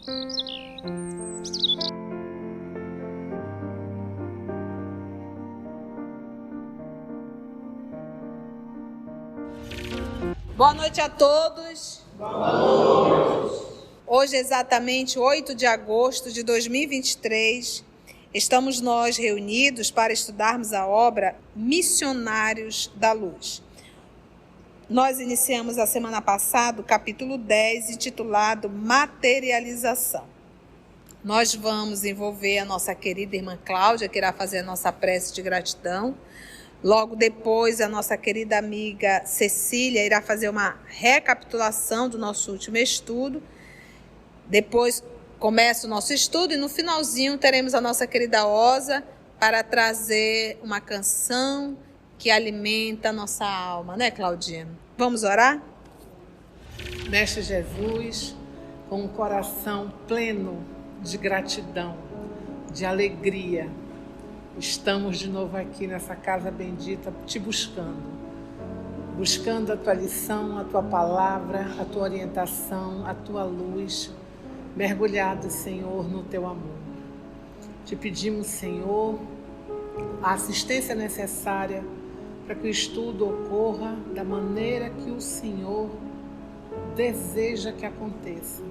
Boa noite a todos. Boa noite. Hoje, exatamente 8 de agosto de 2023, estamos nós reunidos para estudarmos a obra Missionários da Luz. Nós iniciamos a semana passada o capítulo 10, intitulado Materialização. Nós vamos envolver a nossa querida irmã Cláudia, que irá fazer a nossa prece de gratidão. Logo depois, a nossa querida amiga Cecília irá fazer uma recapitulação do nosso último estudo. Depois começa o nosso estudo e no finalzinho teremos a nossa querida Osa para trazer uma canção que alimenta a nossa alma, né, Claudinha? Vamos orar? Mestre Jesus, com um coração pleno de gratidão, de alegria, estamos de novo aqui nessa casa bendita, te buscando a tua lição, a tua palavra, a tua orientação, a tua luz, mergulhado, Senhor, no teu amor. Te pedimos, Senhor, a assistência necessária para que o estudo ocorra da maneira que o Senhor deseja que aconteça.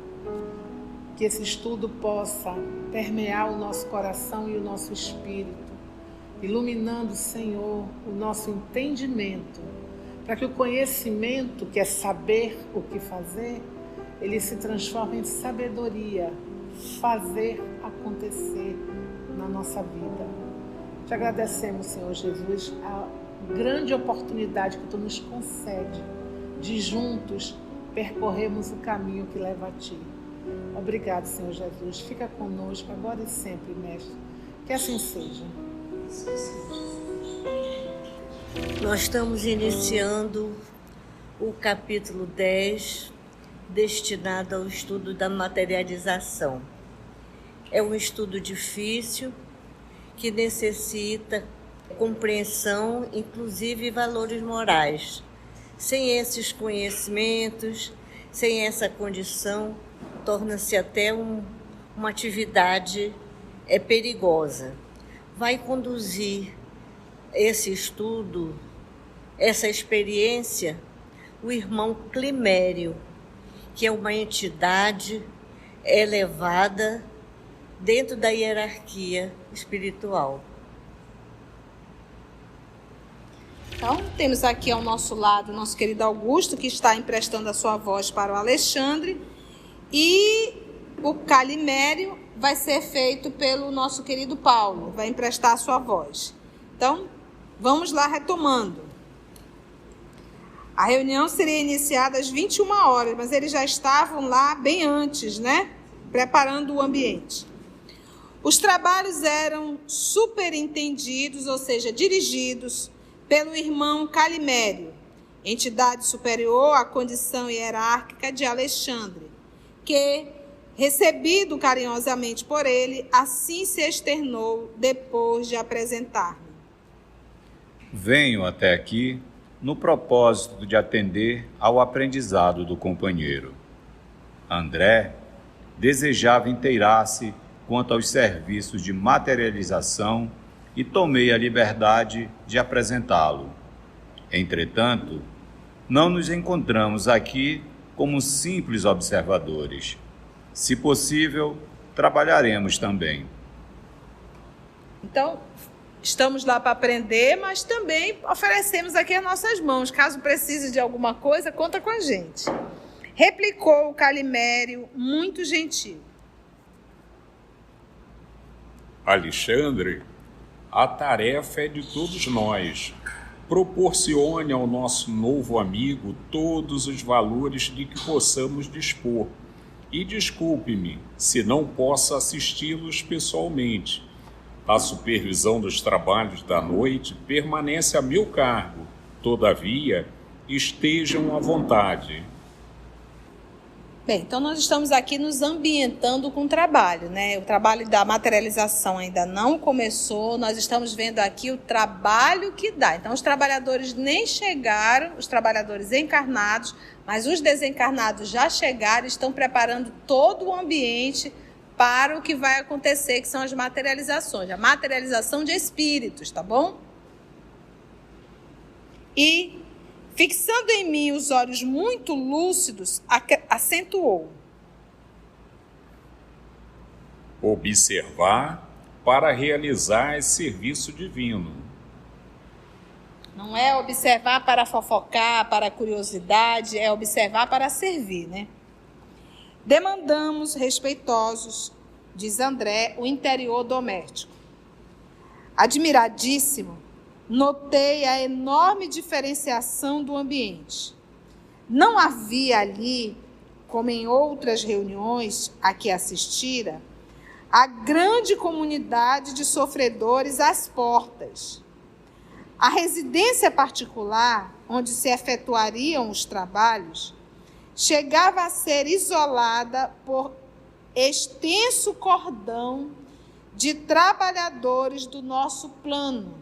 Que esse estudo possa permear o nosso coração e o nosso espírito, iluminando, Senhor, o nosso entendimento, para que o conhecimento, que é saber o que fazer, ele se transforme em sabedoria, fazer acontecer na nossa vida. Te agradecemos, Senhor Jesus, a grande oportunidade que Tu nos concede de juntos percorrermos o caminho que leva a Ti. Obrigado, Senhor Jesus. Fica conosco agora e sempre, Mestre. Que assim seja. Nós estamos iniciando o capítulo 10, destinado ao estudo da materialização. É um estudo difícil, que necessita compreensão, inclusive valores morais. Sem esses conhecimentos, sem essa condição, torna-se até uma atividade perigosa. Vai conduzir esse estudo, essa experiência, o irmão Climério, que é uma entidade elevada dentro da hierarquia espiritual. Então, temos aqui ao nosso lado o nosso querido Augusto, que está emprestando a sua voz para o Alexandre, e o Calimério vai ser feito pelo nosso querido Paulo, vai emprestar a sua voz. Então, vamos lá retomando. A reunião seria iniciada às 21 horas, mas eles já estavam lá bem antes, né? Preparando o ambiente. Os trabalhos eram superintendidos, ou seja, dirigidos pelo irmão Calimério, entidade superior à condição hierárquica de Alexandre, que, recebido carinhosamente por ele, assim se externou depois de apresentar-me. Venho até aqui no propósito de atender ao aprendizado do companheiro. André desejava inteirar-se quanto aos serviços de materialização e tomei a liberdade de apresentá-lo. Entretanto, não nos encontramos aqui como simples observadores. Se possível, trabalharemos também. Então, estamos lá para aprender, mas também oferecemos aqui as nossas mãos. Caso precise de alguma coisa, conta com a gente. Replicou o Calimério, muito gentil. Alexandre, a tarefa é de todos nós. Proporcione ao nosso novo amigo todos os valores de que possamos dispor. E desculpe-me se não posso assisti-los pessoalmente. A supervisão dos trabalhos da noite permanece a meu cargo. Todavia, estejam à vontade. Bem, então nós estamos aqui nos ambientando com o trabalho, né? O trabalho da materialização ainda não começou, nós estamos vendo aqui o trabalho que dá. Então os trabalhadores nem chegaram, os trabalhadores encarnados, mas os desencarnados já chegaram, estão preparando todo o ambiente para o que vai acontecer, que são as materializações, a materialização de espíritos, tá bom? E, fixando em mim os olhos muito lúcidos, acentuou: observar para realizar esse serviço divino. Não é observar para fofocar, para curiosidade, é observar para servir, né? Demandamos, respeitosos, diz André, o interior doméstico. Admiradíssimo, notei a enorme diferenciação do ambiente. Não havia ali, como em outras reuniões a que assistira, a grande comunidade de sofredores às portas. A residência particular, onde se efetuariam os trabalhos, chegava a ser isolada por extenso cordão de trabalhadores do nosso plano,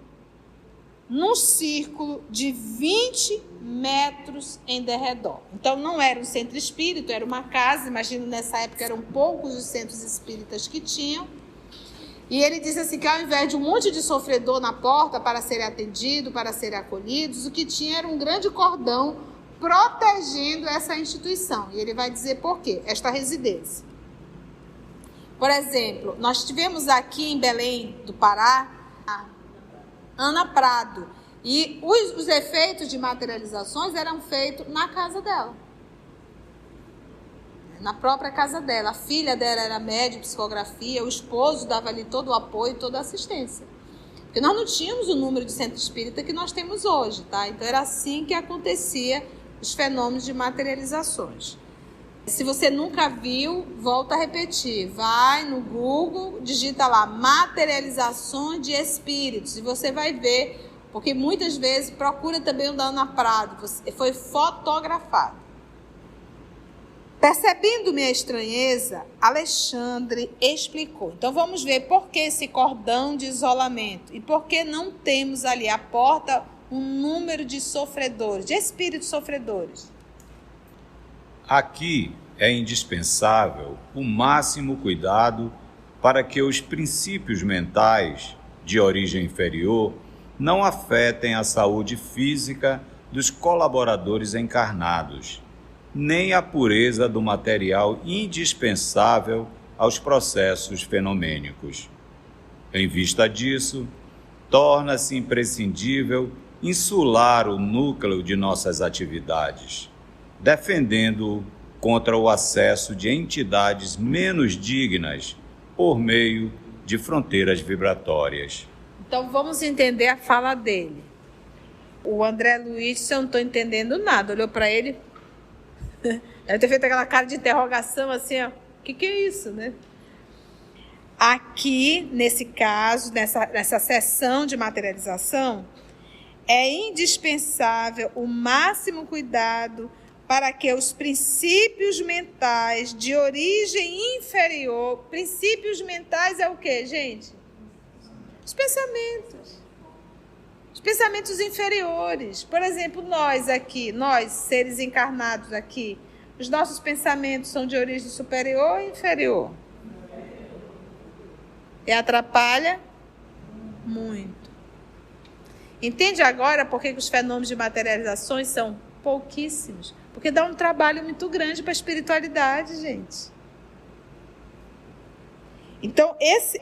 num círculo de 20 metros em derredor. Então, não era um centro espírita, era uma casa. Imagino, nessa época, eram poucos os centros espíritas que tinham. E ele disse assim, que ao invés de um monte de sofredor na porta para serem atendidos, para serem acolhidos, o que tinha era um grande cordão protegendo essa instituição. E ele vai dizer por quê, esta residência. Por exemplo, nós tivemos aqui em Belém do Pará, a Ana Prado, e os efeitos de materializações eram feitos na casa dela. Na própria casa dela. A filha dela era médium de psicografia, o esposo dava ali todo o apoio, toda a assistência. Porque nós não tínhamos o número de centro espírita que nós temos hoje, tá? Então era assim que acontecia os fenômenos de materializações. Se você nunca viu, volta a repetir. Vai no Google, digita lá materializações de espíritos e você vai ver, porque muitas vezes procura também o da Ana Prado, foi fotografado. Percebendo minha estranheza, Alexandre explicou. Então vamos ver por que esse cordão de isolamento e por que não temos ali à porta um número de sofredores, de espíritos sofredores. Aqui é indispensável o máximo cuidado para que os princípios mentais de origem inferior não afetem a saúde física dos colaboradores encarnados, nem a pureza do material indispensável aos processos fenomênicos. Em vista disso, torna-se imprescindível insular o núcleo de nossas atividades, defendendo-o contra o acesso de entidades menos dignas por meio de fronteiras vibratórias. Então vamos entender a fala dele. O André Luiz, eu não estou entendendo nada, olhou para ele, deve ter feito aquela cara de interrogação assim, ó, o que é isso, né? Aqui, nesse caso, nessa sessão de materialização, é indispensável o máximo cuidado para que os princípios mentais de origem inferior... Princípios mentais é o quê, gente? Os pensamentos. Os pensamentos inferiores. Por exemplo, nós aqui, nós, seres encarnados aqui, os nossos pensamentos são de origem superior ou inferior? E atrapalha muito. Entende agora por que os fenômenos de materializações são pouquíssimos? Porque dá um trabalho muito grande para a espiritualidade, gente. Então,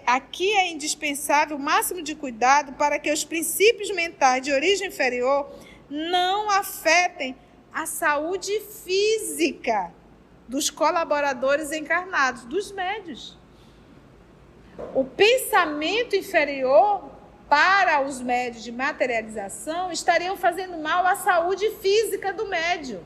aqui é indispensável o máximo de cuidado para que os princípios mentais de origem inferior não afetem a saúde física dos colaboradores encarnados, dos médios. O pensamento inferior para os médios de materialização estariam fazendo mal à saúde física do médium.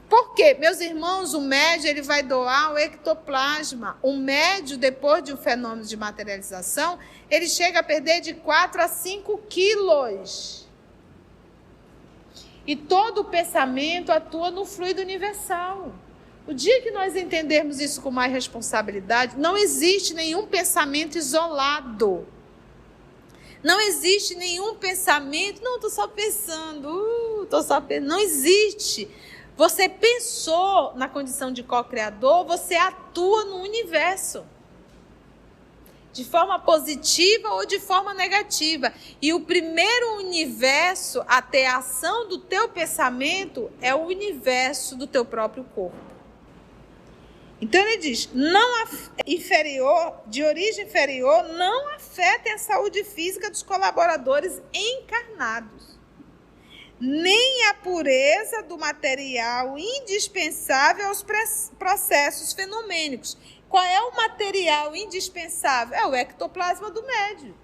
Por quê? Meus irmãos, o médio ele vai doar o ectoplasma. O médio, depois de um fenômeno de materialização, ele chega a perder de 4 a 5 quilos. E todo o pensamento atua no fluido universal. O dia que nós entendermos isso com mais responsabilidade, não existe nenhum pensamento isolado. Não existe nenhum pensamento, não, estou só pensando, não existe. Você pensou na condição de co-criador, você atua no universo. De forma positiva ou de forma negativa. E o primeiro universo a ter a ação do teu pensamento é o universo do teu próprio corpo. Então ele diz, de origem inferior, não afetem a saúde física dos colaboradores encarnados, nem a pureza do material indispensável aos processos fenomênicos. Qual é o material indispensável? É o ectoplasma do médium,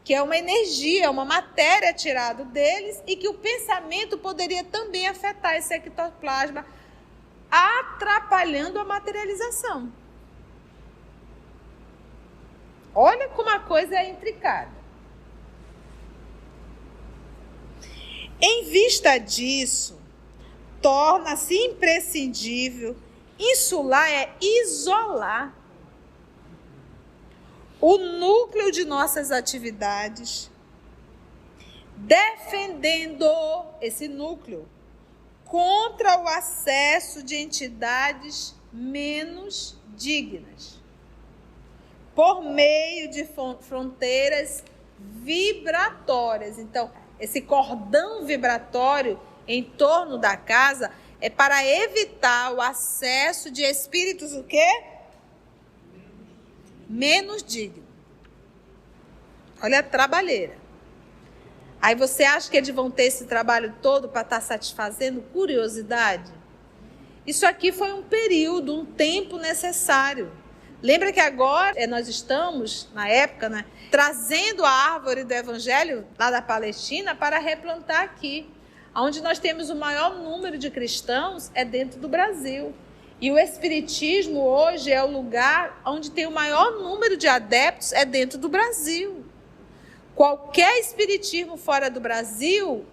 que é uma energia, uma matéria tirada deles e que o pensamento poderia também afetar esse ectoplasma, atrapalhando a materialização. Olha como a coisa é intricada. Em vista disso, torna-se imprescindível. Insular é isolar o núcleo de nossas atividades, defendendo esse núcleo contra o acesso de entidades menos dignas, por meio de fronteiras vibratórias. Então, esse cordão vibratório em torno da casa é para evitar o acesso de espíritos o quê? Menos dignos. Olha a trabalheira. Aí você acha que eles vão ter esse trabalho todo para estar satisfazendo curiosidade? Isso aqui foi um período, um tempo necessário. Lembra que agora nós estamos, na época, trazendo a árvore do Evangelho lá da Palestina para replantar aqui. Onde nós temos o maior número de cristãos é dentro do Brasil. E o Espiritismo hoje é o lugar onde tem o maior número de adeptos é dentro do Brasil. Qualquer espiritismo fora do Brasil,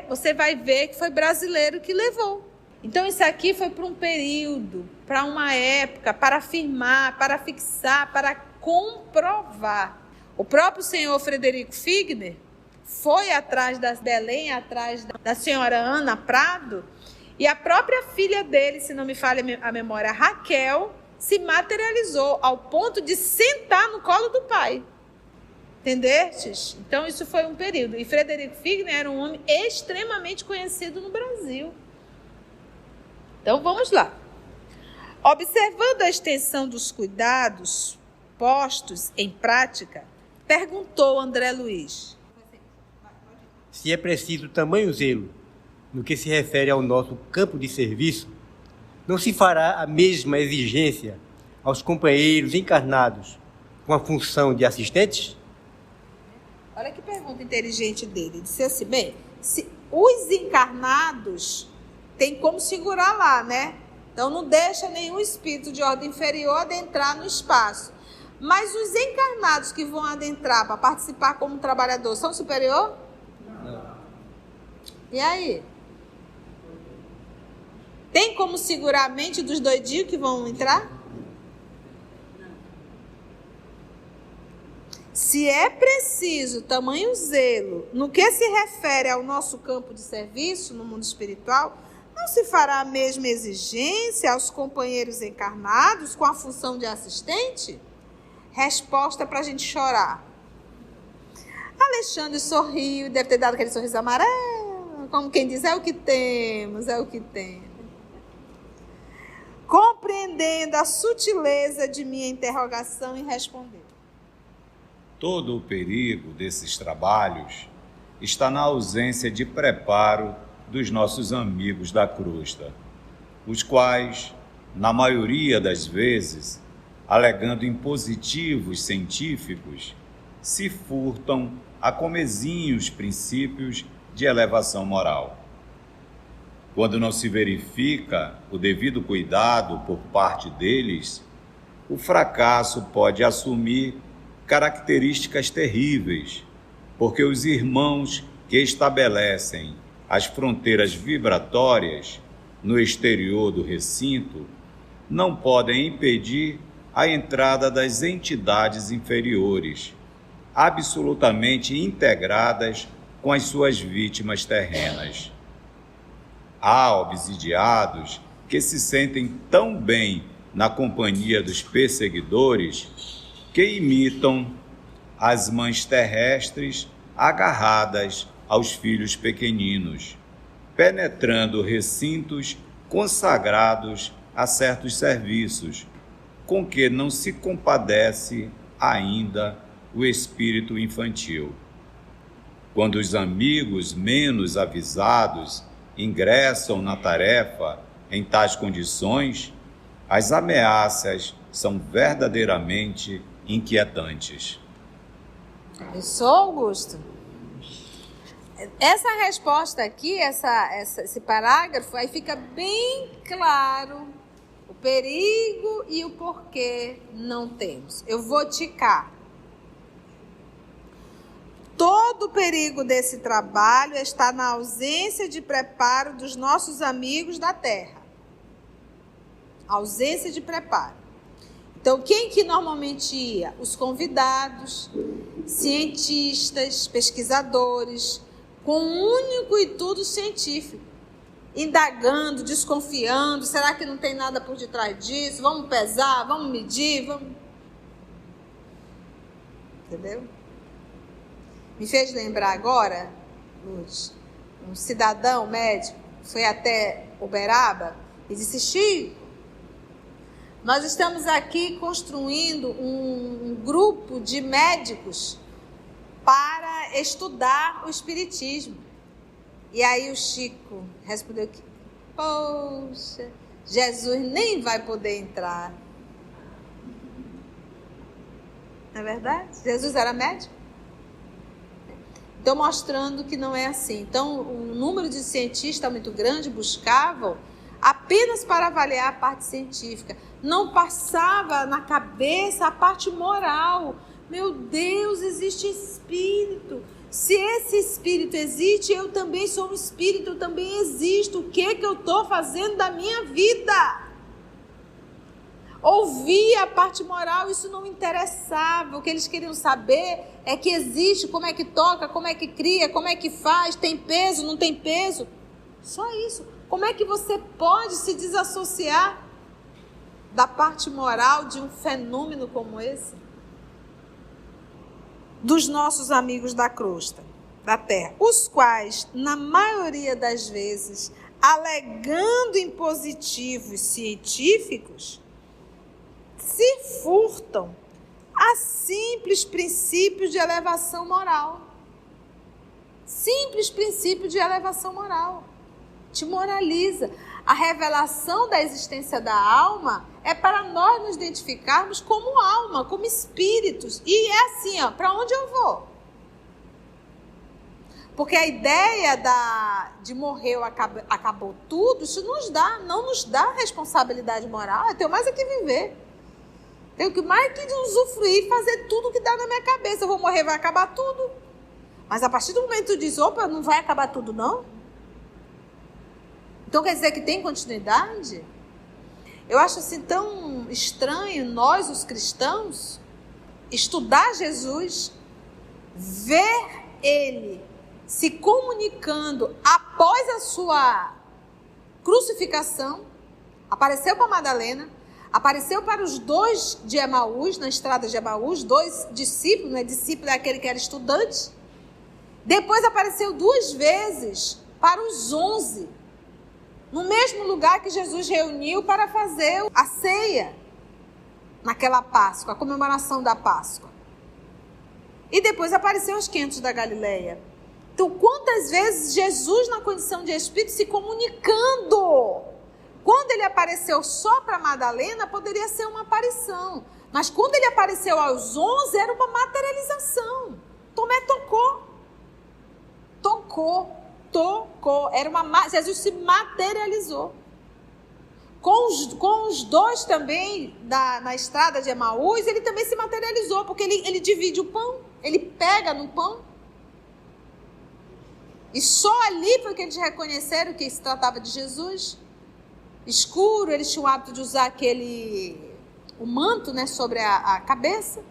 você vai ver que foi brasileiro que levou. Então isso aqui foi para um período, para uma época, para afirmar, para fixar, para comprovar. O próprio senhor Frederico Figner foi atrás das Belém, atrás da senhora Ana Prado, e a própria filha dele, se não me falha a memória, Raquel, se materializou ao ponto de sentar no colo do pai. Entendestes? Então isso foi um período. E Frederico Figner era um homem extremamente conhecido no Brasil. Então vamos lá. Observando a extensão dos cuidados postos em prática, perguntou André Luiz: se é preciso tamanho zelo no que se refere ao nosso campo de serviço, não se fará a mesma exigência aos companheiros encarnados com a função de assistentes? Olha que pergunta inteligente dele. Ele disse assim, bem, se os encarnados têm como segurar lá, né? Então não deixa nenhum espírito de ordem inferior adentrar no espaço. Mas os encarnados que vão adentrar para participar como trabalhador são superior? Não. E aí? Tem como segurar a mente dos doidinhos que vão entrar? Se é preciso tamanho zelo no que se refere ao nosso campo de serviço no mundo espiritual, não se fará a mesma exigência aos companheiros encarnados com a função de assistente? Resposta para a gente chorar. Alexandre sorriu, deve ter dado aquele sorriso amarelo, como quem diz, é o que temos, é o que temos. Compreendendo a sutileza de minha interrogação e respondeu: todo o perigo desses trabalhos está na ausência de preparo dos nossos amigos da crosta, os quais, na maioria das vezes, alegando impositivos científicos, se furtam a comezinhos princípios de elevação moral. Quando não se verifica o devido cuidado por parte deles, o fracasso pode assumir características terríveis, porque os irmãos que estabelecem as fronteiras vibratórias no exterior do recinto não podem impedir a entrada das entidades inferiores, absolutamente integradas com as suas vítimas terrenas. Há obsidiados que se sentem tão bem na companhia dos perseguidores que imitam as mães terrestres agarradas aos filhos pequeninos, penetrando recintos consagrados a certos serviços, com que não se compadece ainda o espírito infantil. Quando os amigos menos avisados ingressam na tarefa em tais condições, as ameaças são verdadeiramente inquietantes. Isso, Augusto? Essa resposta aqui, esse parágrafo, aí fica bem claro o perigo e o porquê não temos. Eu vou ticar. Todo o perigo desse trabalho está na ausência de preparo dos nossos amigos da terra. Ausência de preparo. Então, quem que normalmente ia? Os convidados, cientistas, pesquisadores, com um único intuito científico, indagando, desconfiando, será que não tem nada por detrás disso? Vamos pesar, vamos medir, vamos... Entendeu? Me fez lembrar agora, Luz, um cidadão médico foi até Uberaba e disse: Chico, nós estamos aqui construindo um grupo de médicos para estudar o espiritismo. E aí o Chico respondeu que, poxa, Jesus nem vai poder entrar. Não é verdade? Jesus era médico? Então, mostrando que não é assim. Então, o número de cientistas muito grande buscavam apenas para avaliar a parte científica. Não passava na cabeça a parte moral. Meu Deus, existe espírito. Se esse espírito existe, eu também sou um espírito, eu também existo. O que eu estou fazendo da minha vida? Ouvia a parte moral, isso não interessava. O que eles queriam saber é que existe, como é que toca, como é que cria, como é que faz, tem peso, não tem peso. Só isso. Como é que você pode se desassociar da parte moral de um fenômeno como esse? Dos nossos amigos da crosta, da terra, os quais, na maioria das vezes, alegando impositivos científicos, se furtam a simples princípios de elevação moral. Simples princípio de elevação moral. Te moraliza. A revelação da existência da alma é para nós nos identificarmos como alma, como espíritos. E é assim, ó, para onde eu vou? Porque a ideia de morrer ou acabou tudo, isso não nos dá responsabilidade moral. Eu tenho mais é que viver. Tenho que mais que usufruir, fazer tudo que dá na minha cabeça. Eu vou morrer, vai acabar tudo. Mas a partir do momento que tu diz, opa, não vai acabar tudo não? Então quer dizer que tem continuidade? Eu acho assim tão estranho nós, os cristãos, estudar Jesus, ver ele se comunicando após a sua crucificação. Apareceu para Madalena, apareceu para os 2 de Emaús, na estrada de Emaús, 2 discípulos, né? Discípulo é aquele que era estudante. Depois apareceu 2 vezes para os 11, no mesmo lugar que Jesus reuniu para fazer a ceia, naquela Páscoa, a comemoração da Páscoa. E depois apareceu aos 500 da Galileia. Então, quantas vezes Jesus, na condição de Espírito, se comunicando? Quando ele apareceu só para Madalena, poderia ser uma aparição. Mas quando ele apareceu aos 11, era uma materialização. Tomé tocou. Jesus se materializou. Com os 2 também, na estrada de Emaús, ele também se materializou, porque ele divide o pão, ele pega no pão. E só ali foi que eles reconheceram que se tratava de Jesus. escuro, eles tinham o hábito de usar o manto, né, sobre a cabeça.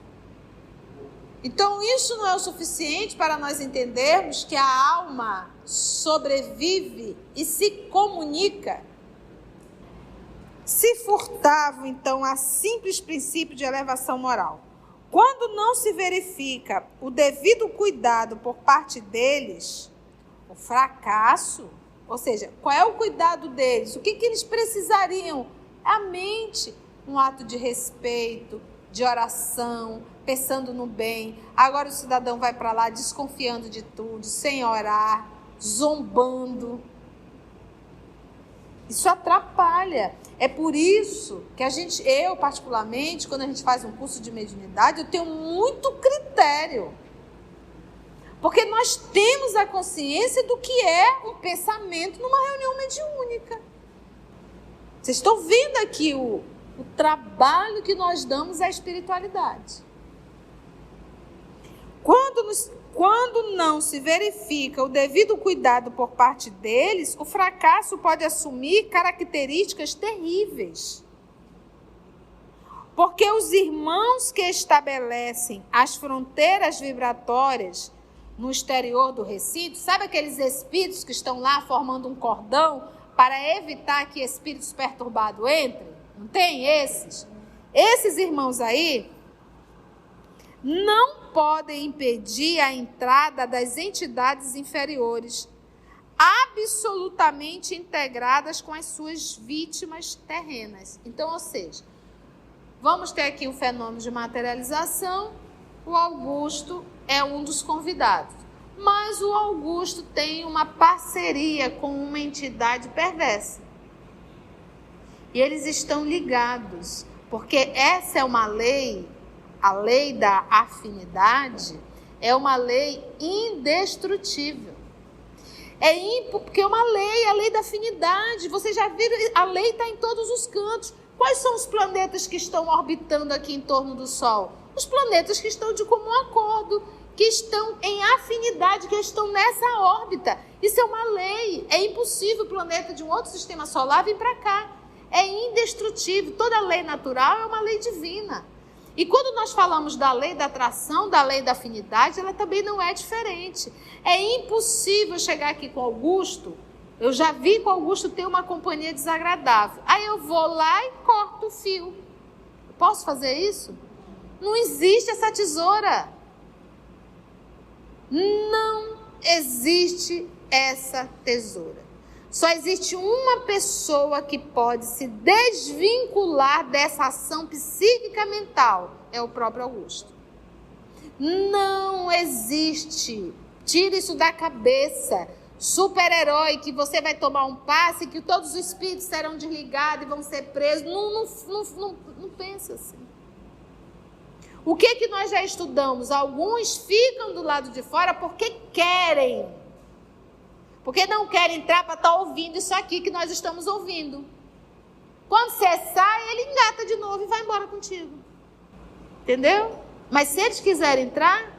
Então, isso não é o suficiente para nós entendermos que a alma sobrevive e se comunica. Se furtavam, então, a simples princípio de elevação moral. Quando não se verifica o devido cuidado por parte deles, o fracasso, ou seja, qual é o cuidado deles? O que eles precisariam? A mente, um ato de respeito, de oração, pensando no bem. Agora o cidadão vai para lá desconfiando de tudo, sem orar, zombando. Isso atrapalha. É por isso que eu particularmente, quando a gente faz um curso de mediunidade, eu tenho muito critério. Porque nós temos a consciência do que é um pensamento numa reunião mediúnica. Vocês estão vendo aqui o trabalho que nós damos à espiritualidade. Quando não se verifica o devido cuidado por parte deles, o fracasso pode assumir características terríveis. Porque os irmãos que estabelecem as fronteiras vibratórias no exterior do recinto, sabe aqueles espíritos que estão lá formando um cordão para evitar que espíritos perturbados entrem? Não tem esses? Esses irmãos aí não podem impedir a entrada das entidades inferiores, absolutamente integradas com as suas vítimas terrenas. Então, ou seja, vamos ter aqui um fenômeno de materialização. O Augusto é um dos convidados, mas o Augusto tem uma parceria com uma entidade perversa. E eles estão ligados, porque essa é uma lei, a lei da afinidade, é uma lei indestrutível. Porque é uma lei, a lei da afinidade. Vocês já viram, a lei está em todos os cantos. Quais são os planetas que estão orbitando aqui em torno do Sol? Os planetas que estão de comum acordo, que estão em afinidade, que estão nessa órbita. Isso é uma lei. É impossível o planeta de um outro sistema solar vir para cá. É indestrutível. Toda lei natural é uma lei divina. E quando nós falamos da lei da atração, da lei da afinidade, ela também não é diferente. É impossível chegar aqui com Augusto. Eu já vi que o Augusto tem uma companhia desagradável. Aí eu vou lá e corto o fio. Eu posso fazer isso? Não existe essa tesoura. Não existe essa tesoura. Só existe uma pessoa que pode se desvincular dessa ação psíquica mental. É o próprio Augusto. Não existe. Tira isso da cabeça. Super-herói, que você vai tomar um passe, que todos os espíritos serão desligados e vão ser presos. Não pensa assim. O que nós já estudamos? Alguns ficam do lado de fora porque querem. Porque não querem entrar para estar ouvindo isso aqui que nós estamos ouvindo. Quando você sai, ele engata de novo e vai embora contigo. Entendeu? Mas se eles quiserem entrar,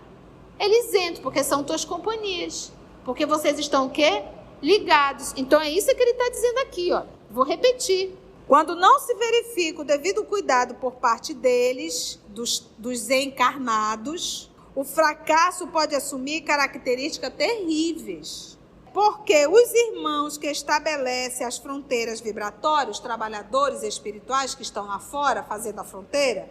eles entram, porque são tuas companhias. Porque vocês estão o quê? Ligados. Então é isso que ele está dizendo aqui, ó. Vou repetir. Quando não se verifica o devido cuidado por parte deles, dos encarnados, o fracasso pode assumir características terríveis. Porque os irmãos que estabelecem as fronteiras vibratórias, os trabalhadores espirituais que estão lá fora fazendo a fronteira,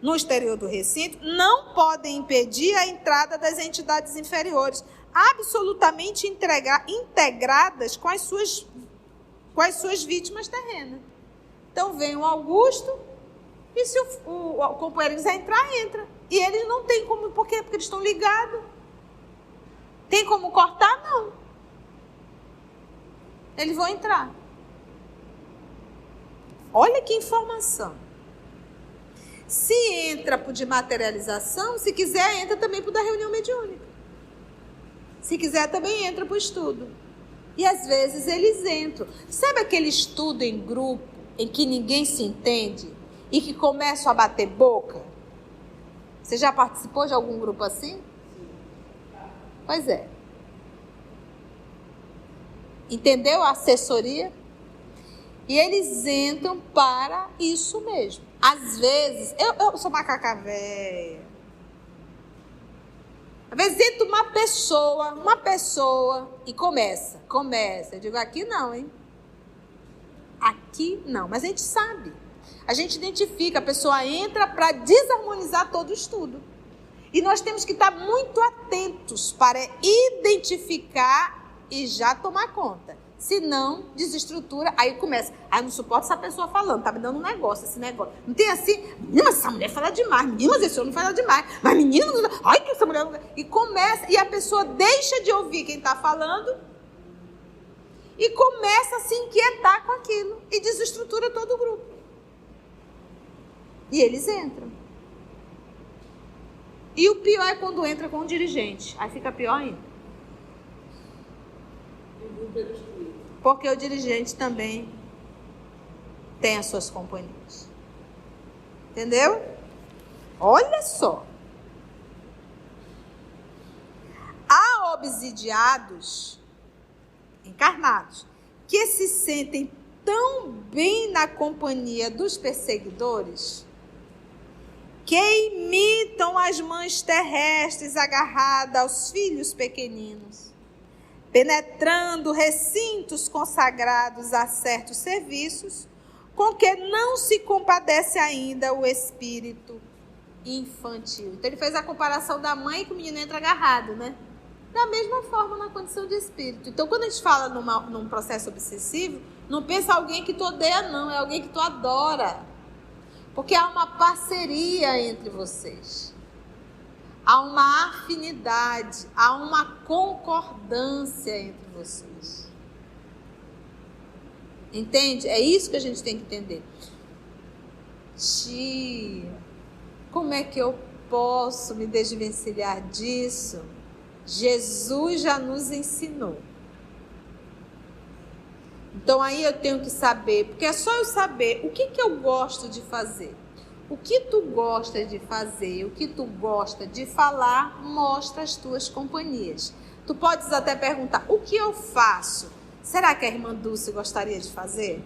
no exterior do recinto, não podem impedir a entrada das entidades inferiores, absolutamente integradas com as suas vítimas terrenas. Então vem o Augusto, e se o companheiro quiser entrar, entra. E eles não têm como, por quê? Porque eles estão ligados. Tem como cortar? Não. Eles vão entrar. Olha que informação. Se entra para o de materialização, se quiser, entra também para o da reunião mediúnica. Se quiser, também entra para o estudo. E às vezes eles entram. Sabe aquele estudo em grupo, em que ninguém se entende e que começam a bater boca? Você já participou de algum grupo assim? Pois é. Entendeu a assessoria? E eles entram para isso mesmo. Às vezes, eu sou macaca véia. Às vezes entra uma pessoa e começa. Eu digo, aqui não, hein? Aqui não. Mas a gente sabe. A gente identifica, a pessoa entra para desarmonizar todo o estudo. E nós temos que estar muito atentos para identificar e já tomar conta. Senão, desestrutura, aí começa. Eu não suporto essa pessoa falando, tá me dando um negócio, esse negócio. Não tem assim, menina, essa mulher fala demais, menina, mas esse homem fala demais, mas menina, ai que essa mulher... E começa, e a pessoa deixa de ouvir quem está falando e começa a se inquietar com aquilo e desestrutura todo o grupo. E eles entram. E o pior é quando entra com o dirigente, aí fica pior ainda. Porque o dirigente também tem as suas companhias. Entendeu? Olha só. Há obsidiados, encarnados, que se sentem tão bem na companhia dos perseguidores que imitam as mães terrestres agarradas aos filhos pequeninos, penetrando recintos consagrados a certos serviços, com que não se compadece ainda o espírito infantil. Então ele fez a comparação da mãe que o menino entra agarrado, né? Da mesma forma na condição de espírito. Então quando a gente fala num processo obsessivo, não pensa alguém que tu odeia não, é alguém que tu adora. Porque há uma parceria entre vocês. Há uma afinidade, há uma concordância entre vocês. Entende? É isso que a gente tem que entender. Como é que eu posso me desvencilhar disso? Jesus já nos ensinou. Então aí eu tenho que saber, porque é só eu saber o que eu gosto de fazer. O que tu gosta de fazer, o que tu gosta de falar, mostra as tuas companhias. Tu podes até perguntar, o que eu faço? Será que a irmã Dulce gostaria de fazer?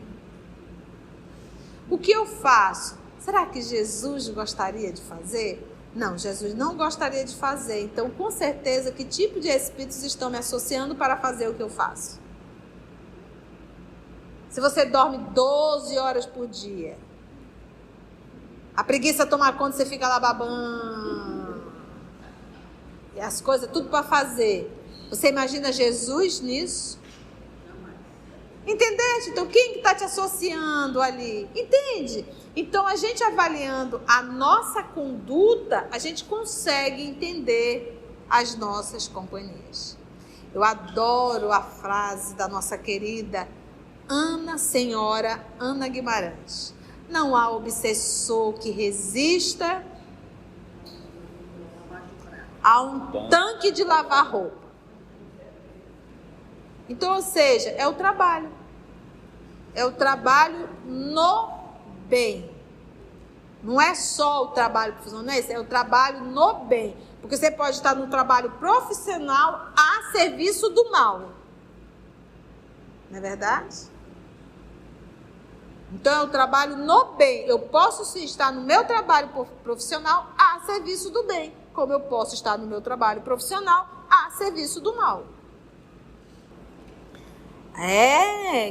O que eu faço? Será que Jesus gostaria de fazer? Não, Jesus não gostaria de fazer. Então, com certeza, que tipo de espíritos estão me associando para fazer o que eu faço? Se você dorme 12 horas por dia, a preguiça toma conta, você fica lá babando. E as coisas, tudo para fazer. Você imagina Jesus nisso? Entendeste? Então, quem que está te associando ali? Entende? Então, a gente avaliando a nossa conduta, a gente consegue entender as nossas companhias. Eu adoro a frase da nossa querida Senhora Ana Guimarães. Não há obsessor que resista a um tanque de lavar roupa. Então, ou seja, é o trabalho. É o trabalho no bem. Não é só o trabalho profissional, não é isso, é o trabalho no bem. Porque você pode estar no trabalho profissional a serviço do mal. Não é verdade? Então, é o trabalho no bem. Eu posso sim estar no meu trabalho profissional a serviço do bem, como eu posso estar no meu trabalho profissional a serviço do mal.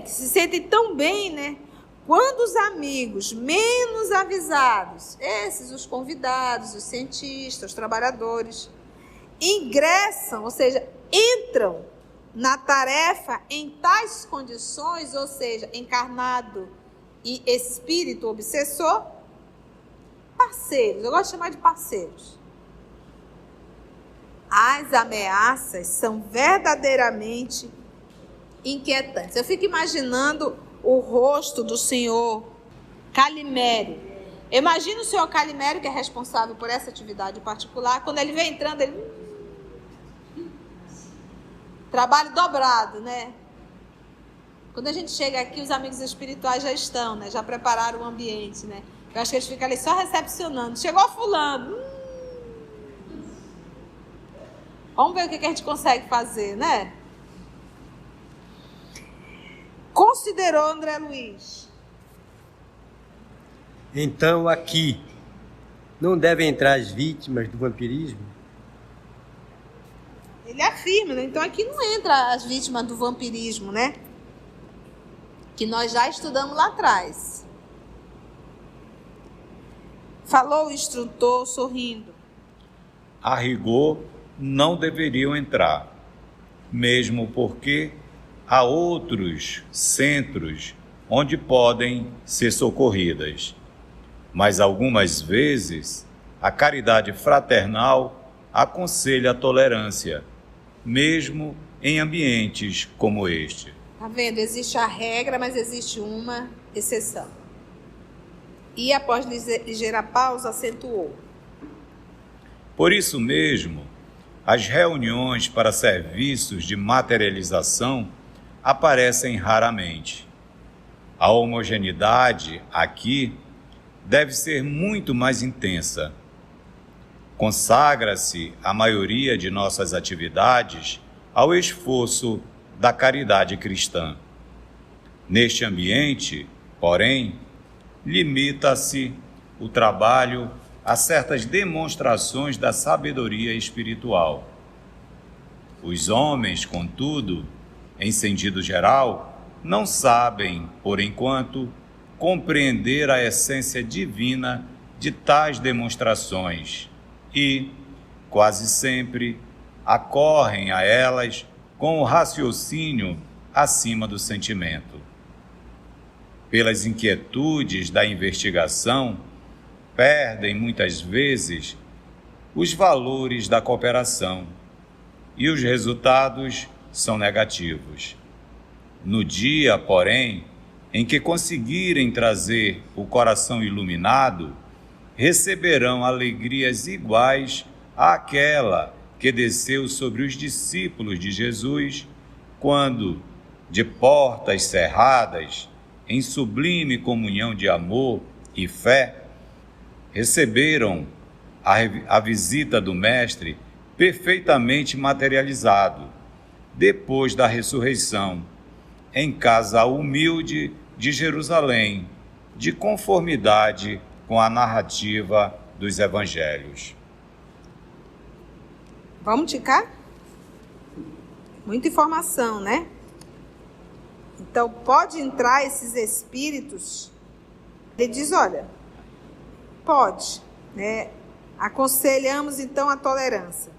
Que se sentem tão bem, né? Quando os amigos menos avisados, esses os convidados, os cientistas, os trabalhadores, ingressam, ou seja, entram na tarefa em tais condições, ou seja, encarnado e espírito obsessor, parceiros, eu gosto de chamar de parceiros. As ameaças são verdadeiramente inquietantes. Eu fico imaginando o rosto do senhor Calimério. Imagina o senhor Calimério, que é responsável por essa atividade particular, quando ele vem entrando, ele... Trabalho dobrado, né? Quando a gente chega aqui, os amigos espirituais já estão, né? Já prepararam o ambiente, né? Eu acho que eles ficam ali só recepcionando. Chegou fulano. Vamos ver o que a gente consegue fazer, né? considerou, André Luiz? Então aqui não devem entrar as vítimas do vampirismo? Ele afirma, né? Então aqui não entra as vítimas do vampirismo, né? Que nós já estudamos lá atrás. Falou o instrutor sorrindo. A rigor, não deveriam entrar, mesmo porque há outros centros onde podem ser socorridas. Mas algumas vezes a caridade fraternal aconselha a tolerância, mesmo em ambientes como este. Tá vendo? Existe a regra, mas existe uma exceção. E após ligeira pausa, acentuou. Por isso mesmo, as reuniões para serviços de materialização aparecem raramente. A homogeneidade aqui deve ser muito mais intensa. Consagra-se a maioria de nossas atividades ao esforço da caridade cristã. Neste ambiente, porém, limita-se o trabalho a certas demonstrações da sabedoria espiritual. Os homens, contudo, em sentido geral, não sabem, por enquanto, compreender a essência divina de tais demonstrações e, quase sempre, acorrem a elas com o raciocínio acima do sentimento. Pelas inquietudes da investigação, perdem muitas vezes os valores da cooperação e os resultados são negativos. No dia, porém, em que conseguirem trazer o coração iluminado, receberão alegrias iguais àquela que desceu sobre os discípulos de Jesus, quando, de portas cerradas, em sublime comunhão de amor e fé, receberam a visita do Mestre perfeitamente materializado, depois da ressurreição, em casa humilde de Jerusalém, de conformidade com a narrativa dos evangelhos. Vamos ticar? Muita informação, né? Então, pode entrar esses espíritos? Ele diz, olha, pode, né? Aconselhamos, então, a tolerância.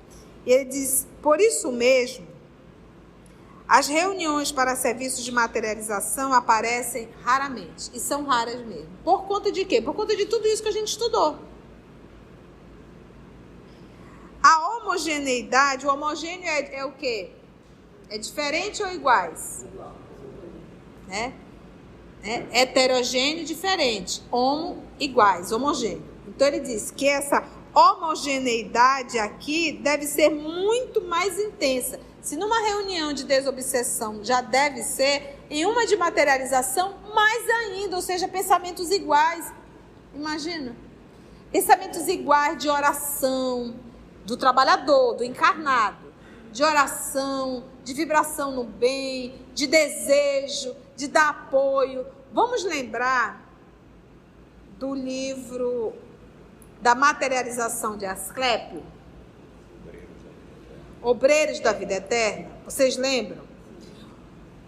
E ele diz, por isso mesmo, as reuniões para serviços de materialização aparecem raramente, e são raras mesmo. Por conta de quê? Por conta de tudo isso que a gente estudou. A homogeneidade, o homogêneo é o quê? É diferente ou iguais? Né? Heterogêneo, diferente. Homo, iguais, homogêneo. Então ele diz que essa homogeneidade aqui deve ser muito mais intensa. Se numa reunião de desobsessão já deve ser, em uma de materialização, mais ainda, ou seja, pensamentos iguais. Imagina. Pensamentos iguais de oração, do trabalhador, do encarnado, de oração, de vibração no bem, de desejo, de dar apoio. Vamos lembrar do livro da materialização de Asclépio? Obreiros da Vida Eterna. Vocês lembram?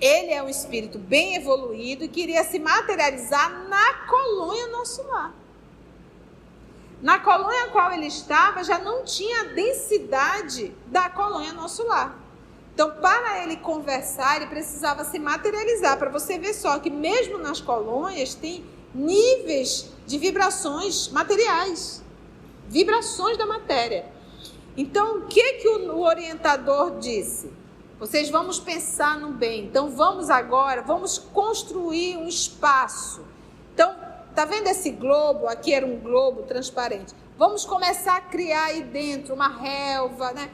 Ele é um espírito bem evoluído e queria se materializar na colônia Nosso Lar. Na colônia a qual ele estava já não tinha a densidade da colônia Nosso Lar. Então, para ele conversar, ele precisava se materializar. Para você ver só que mesmo nas colônias tem níveis de vibrações materiais. Vibrações da matéria. Então, o que o orientador disse? Vocês vamos pensar no bem. Então, vamos construir um espaço. Então, tá vendo esse globo? Aqui era um globo transparente. Vamos começar a criar aí dentro uma relva, né?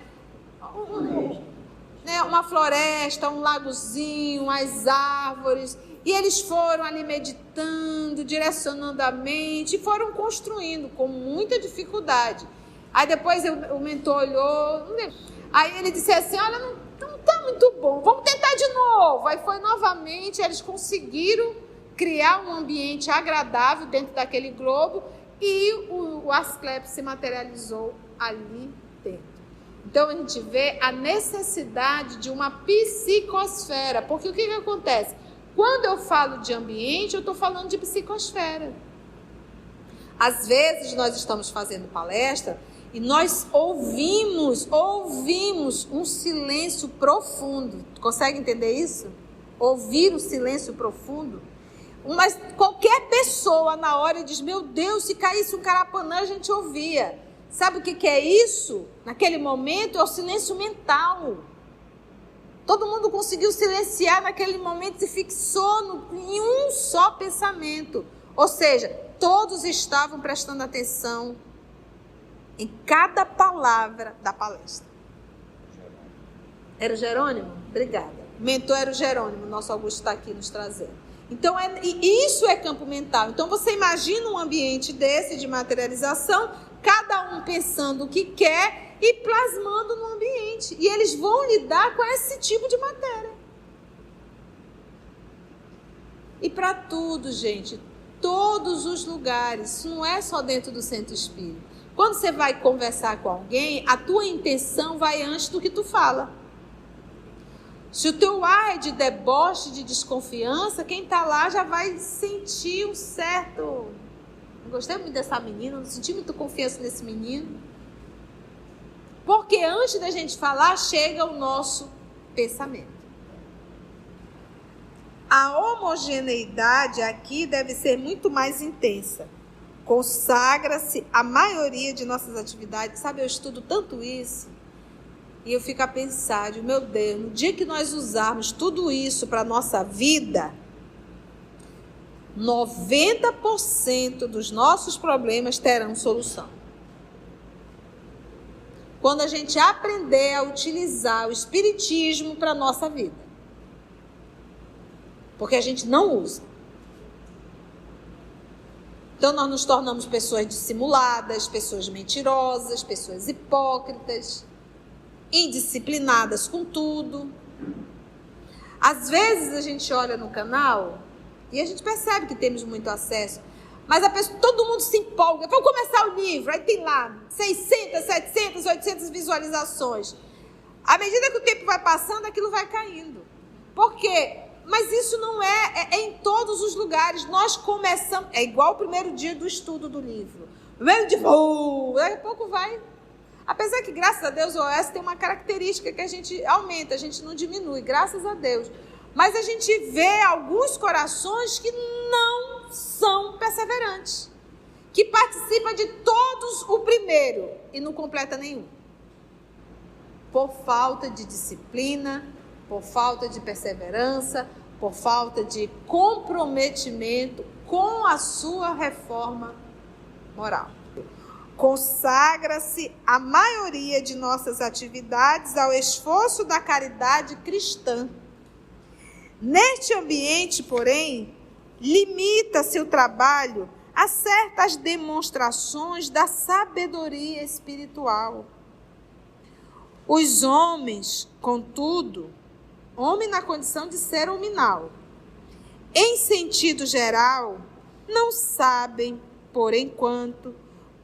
Uma floresta, um lagozinho, as árvores. E eles foram ali meditando, direcionando a mente e foram construindo com muita dificuldade. Aí depois o mentor olhou, aí ele disse assim, olha, não tá muito bom, vamos tentar de novo. Aí foi novamente, eles conseguiram criar um ambiente agradável dentro daquele globo e o Asclepios se materializou ali dentro. Então, a gente vê a necessidade de uma psicosfera, porque o que acontece? Quando eu falo de ambiente, eu estou falando de psicosfera. Às vezes, nós estamos fazendo palestra e nós ouvimos um silêncio profundo. Consegue entender isso? Ouvir o silêncio profundo? Mas qualquer pessoa na hora diz, meu Deus, se caísse um carapanã, a gente ouvia. Sabe o que é isso? Naquele momento é o silêncio mental. Todo mundo conseguiu silenciar naquele momento e se fixou em um só pensamento. Ou seja, todos estavam prestando atenção em cada palavra da palestra. Era o Jerônimo? Obrigada. O mentor era o Jerônimo, nosso Augusto está aqui nos trazendo. Então, isso é campo mental. Então, você imagina um ambiente desse de materialização, cada um pensando o que quer e plasmando no ambiente. E eles vão lidar com esse tipo de matéria. E para tudo, gente, todos os lugares, isso não é só dentro do centro espírita. Quando você vai conversar com alguém, a tua intenção vai antes do que tu fala. Se o teu ar é de deboche, de desconfiança, quem está lá já vai sentir um certo... Não gostei muito dessa menina, não senti muita confiança nesse menino. Porque antes da gente falar, chega o nosso pensamento. A homogeneidade aqui deve ser muito mais intensa. Consagra-se a maioria de nossas atividades. Sabe, eu estudo tanto isso. E eu fico a pensar, meu Deus, no dia que nós usarmos tudo isso para a nossa vida, 90% dos nossos problemas terão solução. Quando a gente aprender a utilizar o espiritismo para a nossa vida. Porque a gente não usa. Então nós nos tornamos pessoas dissimuladas, pessoas mentirosas, pessoas hipócritas, indisciplinadas com tudo. Às vezes a gente olha no canal e a gente percebe que temos muito acesso, mas todo mundo se empolga. Vamos começar o livro, aí tem lá 600, 700, 800 visualizações. À medida que o tempo vai passando, aquilo vai caindo. Por quê? Mas isso não é em todos os lugares. Nós começamos, é igual o primeiro dia do estudo do livro. Primeiro dia, daqui a pouco vai. Apesar que, graças a Deus, o OS tem uma característica que a gente aumenta, a gente não diminui, graças a Deus. Mas a gente vê alguns corações que não são perseverantes, que participam de todos o primeiro e não completa nenhum. Por falta de disciplina, por falta de perseverança, por falta de comprometimento com a sua reforma moral. Consagra-se a maioria de nossas atividades ao esforço da caridade cristã. Neste ambiente, porém, limita-se o trabalho a certas demonstrações da sabedoria espiritual. Os homens, contudo, homem na condição de ser hominal, em sentido geral, não sabem, por enquanto,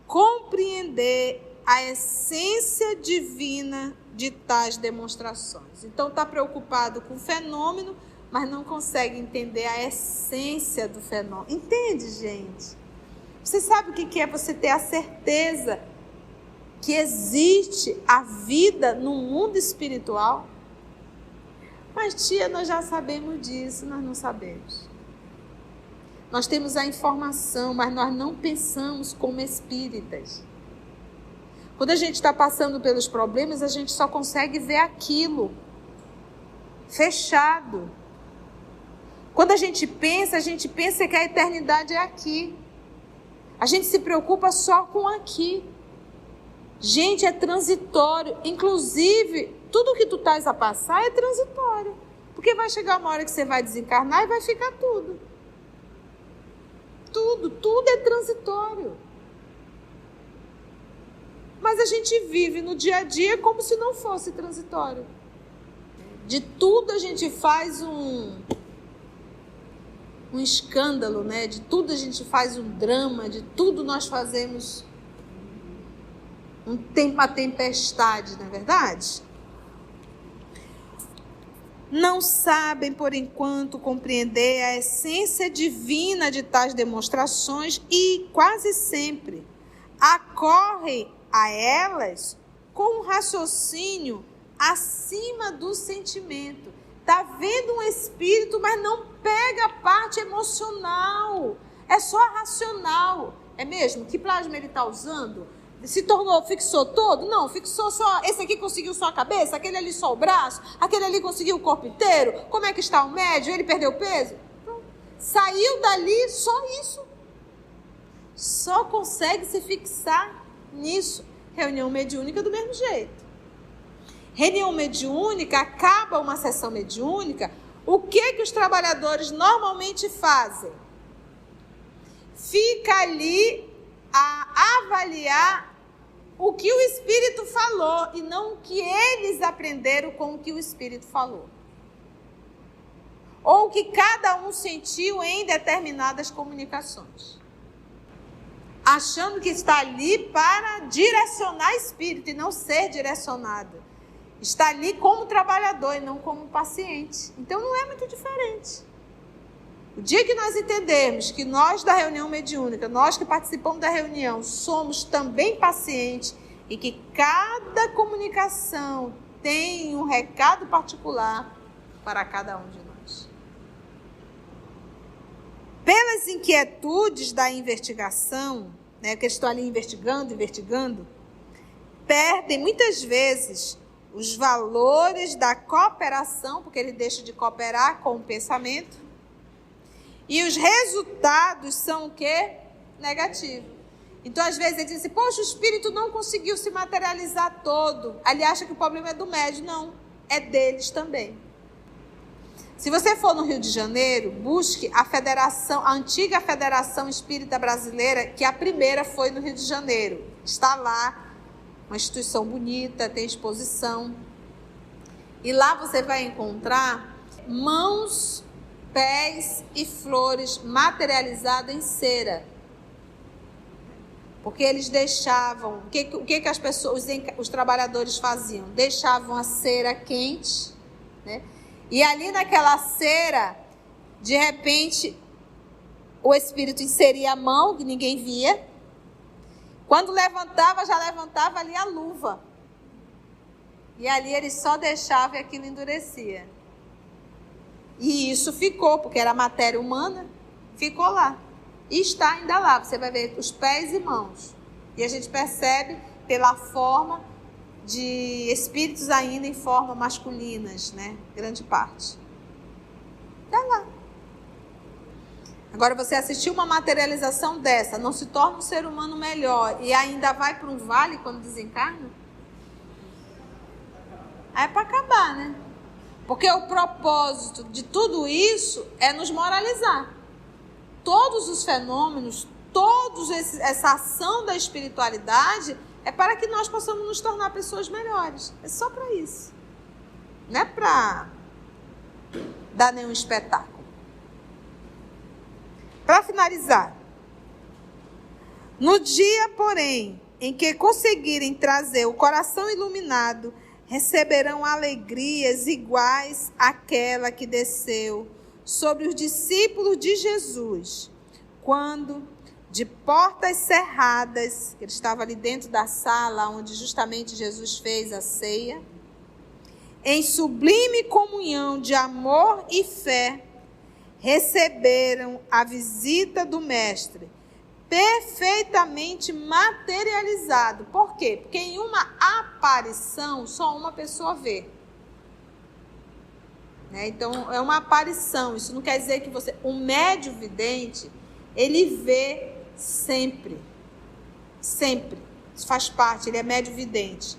compreender a essência divina de tais demonstrações. Então está preocupado com o fenômeno, mas não consegue entender a essência do fenômeno. Entende, gente? Você sabe o que é você ter a certeza que existe a vida no mundo espiritual? Mas, tia, nós já sabemos disso, nós não sabemos. Nós temos a informação, mas nós não pensamos como espíritas. Quando a gente está passando pelos problemas, a gente só consegue ver aquilo fechado. Quando a gente pensa que a eternidade é aqui. A gente se preocupa só com aqui. Gente, é transitório. Inclusive, tudo que tu estás a passar é transitório. Porque vai chegar uma hora que você vai desencarnar e vai ficar tudo. Tudo é transitório. Mas a gente vive no dia a dia como se não fosse transitório. De tudo a gente faz um escândalo, né? De tudo a gente faz um drama, de tudo nós fazemos uma tempestade, não é verdade? Não sabem, por enquanto, compreender a essência divina de tais demonstrações e, quase sempre, acorrem a elas com um raciocínio acima do sentimento. Está vendo um espírito, mas não pega a parte emocional. É só racional. É mesmo? Que plasma ele está usando? Fixou todo? Não, fixou só. Esse aqui conseguiu só a cabeça, aquele ali só o braço, aquele ali conseguiu o corpo inteiro. Como é que está o médio? Ele perdeu peso? Pronto. Saiu dali só isso. Só consegue se fixar nisso. Reunião mediúnica do mesmo jeito. Reunião mediúnica, acaba uma sessão mediúnica, o que os trabalhadores normalmente fazem? Fica ali a avaliar o que o Espírito falou e não o que eles aprenderam com o que o Espírito falou. Ou o que cada um sentiu em determinadas comunicações. Achando que está ali para direcionar Espírito e não ser direcionado. Está ali como trabalhador e não como paciente. Então não é muito diferente. O dia que nós entendermos que nós da reunião mediúnica, nós que participamos da reunião, somos também pacientes e que cada comunicação tem um recado particular para cada um de nós. Pelas inquietudes da investigação, né, que estou ali investigando, perdem muitas vezes os valores da cooperação, porque ele deixa de cooperar com o pensamento. E os resultados são o quê? Negativos. Então, às vezes, ele diz assim, poxa, o espírito não conseguiu se materializar todo. Ele acha que o problema é do médium. Não, é deles também. Se você for no Rio de Janeiro, busque a antiga Federação Espírita Brasileira, que a primeira foi no Rio de Janeiro. Está lá. Uma instituição bonita, tem exposição. E lá você vai encontrar mãos, pés e flores materializadas em cera. Porque eles deixavam... O que as pessoas, os trabalhadores faziam? Deixavam a cera quente, né? E ali naquela cera, de repente, o espírito inseria a mão, que ninguém via. Quando levantava, já levantava ali a luva. E ali ele só deixava e aquilo endurecia. E isso ficou, porque era matéria humana, ficou lá. E está ainda lá, você vai ver os pés e mãos. E a gente percebe pela forma de espíritos ainda em forma masculinas, né? Grande parte. Está lá. Agora, você assistiu uma materialização dessa, não se torna um ser humano melhor e ainda vai para um vale quando desencarna? É para acabar, né? Porque o propósito de tudo isso é nos moralizar. Todos os fenômenos, essa ação da espiritualidade é para que nós possamos nos tornar pessoas melhores. É só para isso. Não é para dar nenhum espetáculo. Para finalizar, no dia, porém, em que conseguirem trazer o coração iluminado, receberão alegrias iguais àquela que desceu sobre os discípulos de Jesus, quando, de portas cerradas, ele estava ali dentro da sala onde justamente Jesus fez a ceia, em sublime comunhão de amor e fé, receberam a visita do Mestre, perfeitamente materializado. Por quê? Porque em uma aparição, só uma pessoa vê. Né? Então, é uma aparição. Isso não quer dizer que você... O médium vidente, ele vê sempre. Sempre. Isso faz parte, ele é médium vidente.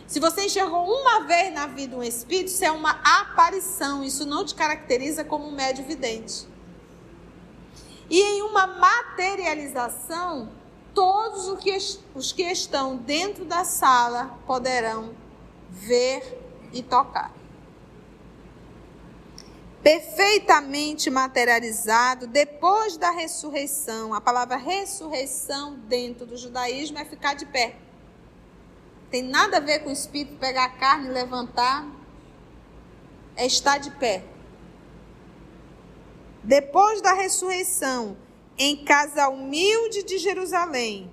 Se você enxergou uma vez na vida um espírito, isso é uma aparição. Isso não te caracteriza como um médium vidente. E em uma materialização, todos os que estão dentro da sala poderão ver e tocar. perfeitamente materializado depois da ressurreição. A palavra ressurreição dentro do judaísmo é ficar de pé. Tem nada a ver com o espírito pegar a carne e levantar. É estar de pé. Depois da ressurreição, em casa humilde de Jerusalém,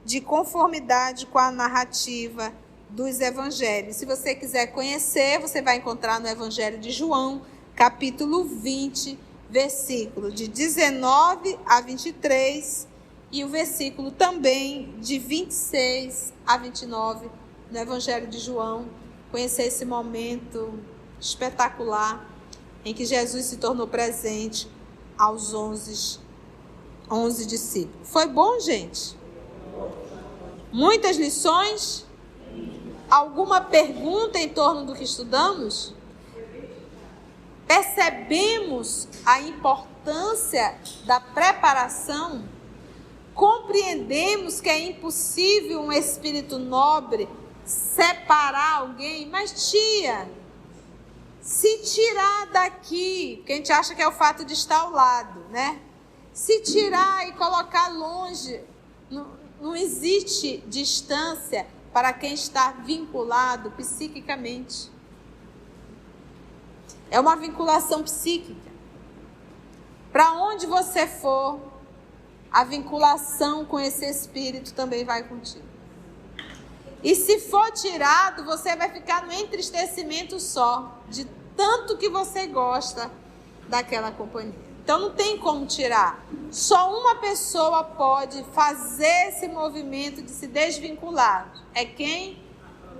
de conformidade com a narrativa dos evangelhos. Se você quiser conhecer, você vai encontrar no Evangelho de João, capítulo 20, versículo de 19 a 23, e o versículo também de 26 a 29, no Evangelho de João. Conhecer esse momento espetacular em que Jesus se tornou presente aos 11 discípulos. Foi bom, gente? Muitas lições? Alguma pergunta em torno do que estudamos? Percebemos a importância da preparação? Compreendemos que é impossível um espírito nobre separar alguém? Mas tia, se tirar daqui, porque a gente acha que é o fato de estar ao lado, né? Se tirar e colocar longe, não existe distância para quem está vinculado psiquicamente. É uma vinculação psíquica. Para onde você for, a vinculação com esse espírito também vai contigo. E se for tirado, você vai ficar no entristecimento só, de tanto que você gosta daquela companhia. Então não tem como tirar. Só uma pessoa pode fazer esse movimento de se desvincular. É quem?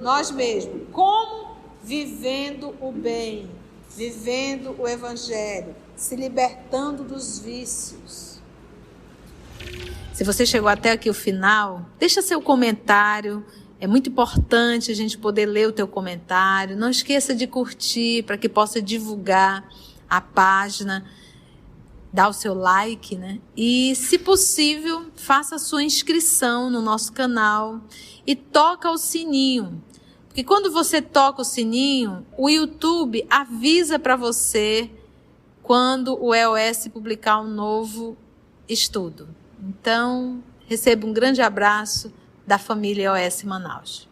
Nós mesmos. Como? Vivendo o bem, vivendo o evangelho, se libertando dos vícios. Se você chegou até aqui o final, deixa seu comentário. É muito importante a gente poder ler o teu comentário. Não esqueça de curtir para que possa divulgar a página. Dá o seu like, né? E, se possível, faça a sua inscrição no nosso canal e toca o sininho. Porque quando você toca o sininho, o YouTube avisa para você quando o EOS publicar um novo estudo. Então, receba um grande abraço da família EOS Manaus.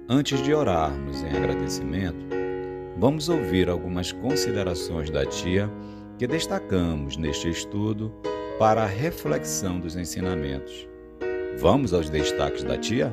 Antes de orarmos em agradecimento, vamos ouvir algumas considerações da tia que destacamos neste estudo para a reflexão dos ensinamentos. Vamos aos destaques da tia?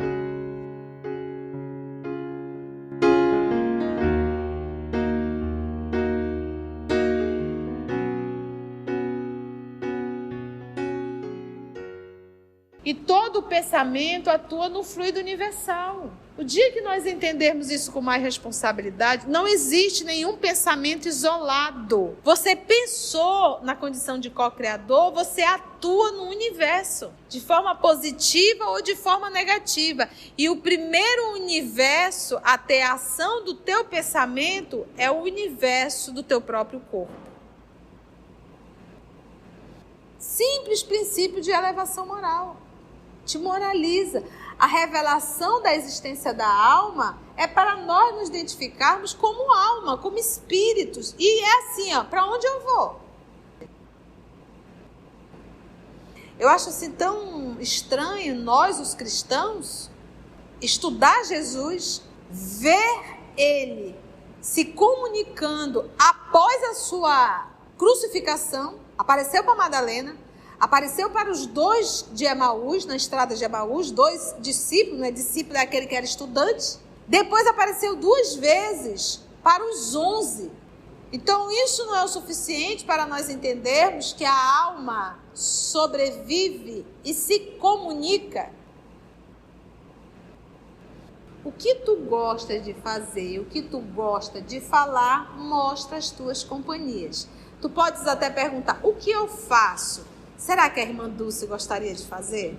E todo pensamento atua no fluido universal. O dia que nós entendermos isso com mais responsabilidade, não existe nenhum pensamento isolado. Você pensou na condição de co-criador, você atua no universo, de forma positiva ou de forma negativa. E o primeiro universo a ter a ação do teu pensamento é o universo do teu próprio corpo. Simples princípio de elevação moral. Te moraliza. A revelação da existência da alma é para nós nos identificarmos como alma, como espíritos. E é assim, para onde eu vou? Eu acho assim tão estranho nós, os cristãos, estudar Jesus, ver ele se comunicando após a sua crucificação. Apareceu para Madalena, apareceu para os 2 de Emaús, na estrada de Emaús, 2 discípulos, né? Discípulo é aquele que era estudante. Depois apareceu 2 vezes para os 11. Então isso não é o suficiente para nós entendermos que a alma sobrevive e se comunica. O que tu gosta de fazer, o que tu gosta de falar, mostra as tuas companhias. Tu podes até perguntar, o que eu faço? Será que a irmã Dulce gostaria de fazer?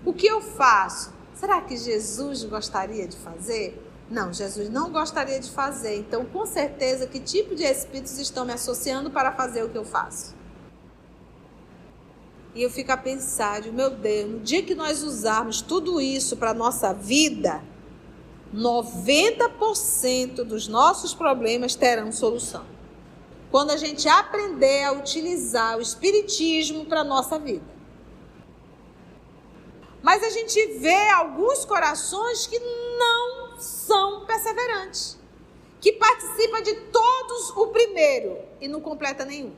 O que eu faço? Será que Jesus gostaria de fazer? Não, Jesus não gostaria de fazer. Então, com certeza, que tipo de espíritos estão me associando para fazer o que eu faço? E eu fico a pensar, meu Deus, no dia que nós usarmos tudo isso para a nossa vida, 90% dos nossos problemas terão solução. Quando a gente aprender a utilizar o espiritismo para a nossa vida. Mas a gente vê alguns corações que não são perseverantes, que participam de todos o primeiro e não completa nenhum,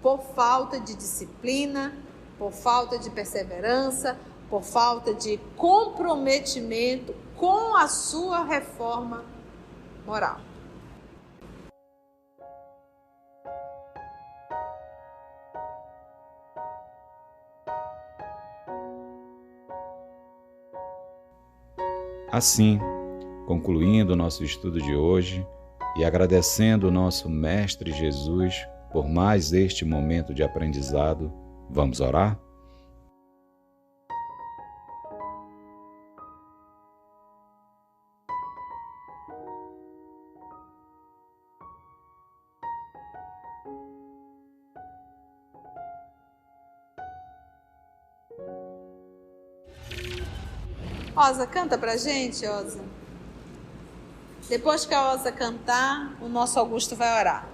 por falta de disciplina, por falta de perseverança, por falta de comprometimento com a sua reforma moral. Assim, concluindo o nosso estudo de hoje e agradecendo o nosso Mestre Jesus por mais este momento de aprendizado, vamos orar? Osa, canta pra gente, Osa. Depois que a Osa cantar, o nosso Augusto vai orar.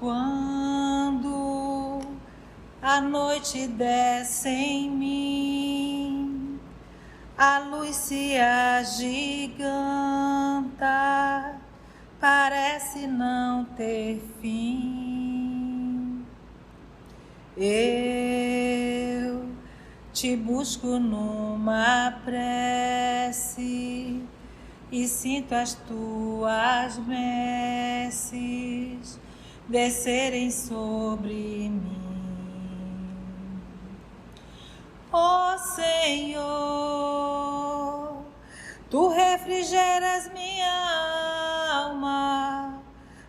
Quando a noite desce em mim, a luz se agiganta, parece não ter fim. Eu te busco numa prece e sinto as tuas messes descerem sobre mim. Ó Senhor, tu refrigeras minha alma,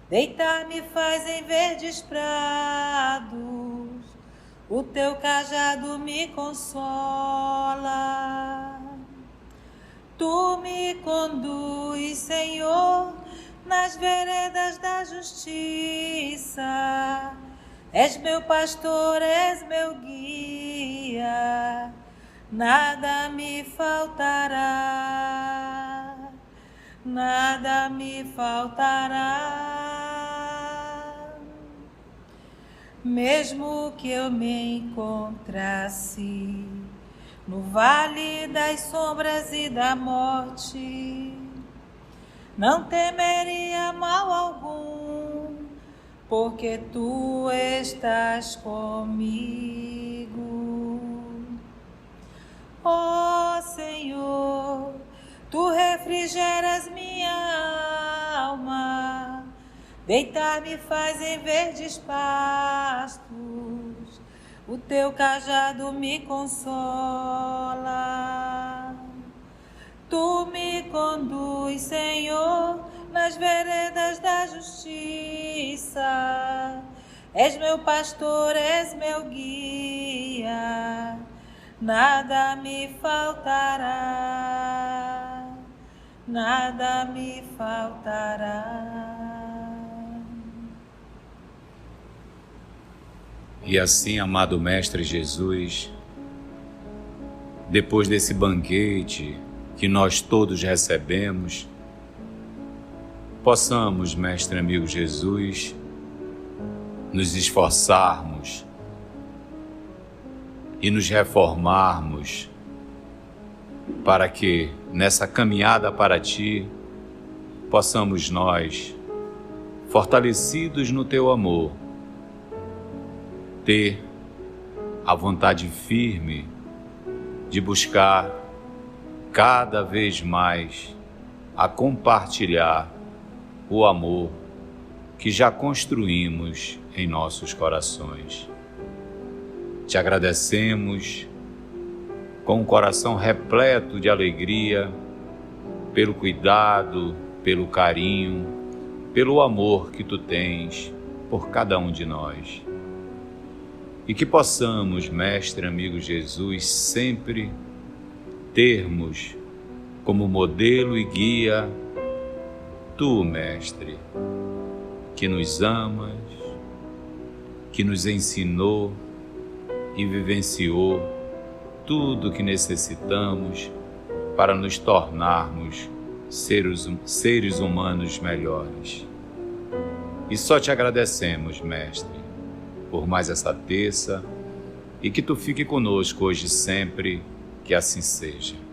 deitar-me faz em verdes prados, o teu cajado me consola. Tu me conduz, Senhor, nas veredas da justiça. És meu pastor, és meu guia, nada me faltará, nada me faltará. Mesmo que eu me encontrasse no vale das sombras e da morte, não temeria mal algum, porque tu estás comigo. Ó Senhor, tu refrigeras minha alma, deitar-me faz em verdes pastos, o teu cajado me consola. Tu me conduz, Senhor, nas veredas da justiça. És meu pastor, és meu guia, nada me faltará, nada me faltará. E assim, amado Mestre Jesus, depois desse banquete que nós todos recebemos, possamos, Mestre amigo Jesus, nos esforçarmos e nos reformarmos para que, nessa caminhada para Ti, possamos nós, fortalecidos no Teu amor, ter a vontade firme de buscar cada vez mais a compartilhar o amor que já construímos em nossos corações. Te agradecemos com um coração repleto de alegria pelo cuidado, pelo carinho, pelo amor que Tu tens por cada um de nós. E que possamos, Mestre amigo Jesus, sempre termos como modelo e guia, tu, Mestre, que nos amas, que nos ensinou e vivenciou tudo o que necessitamos para nos tornarmos seres humanos melhores. E só te agradecemos, Mestre, por mais essa terça, e que tu fique conosco hoje e sempre, que assim seja.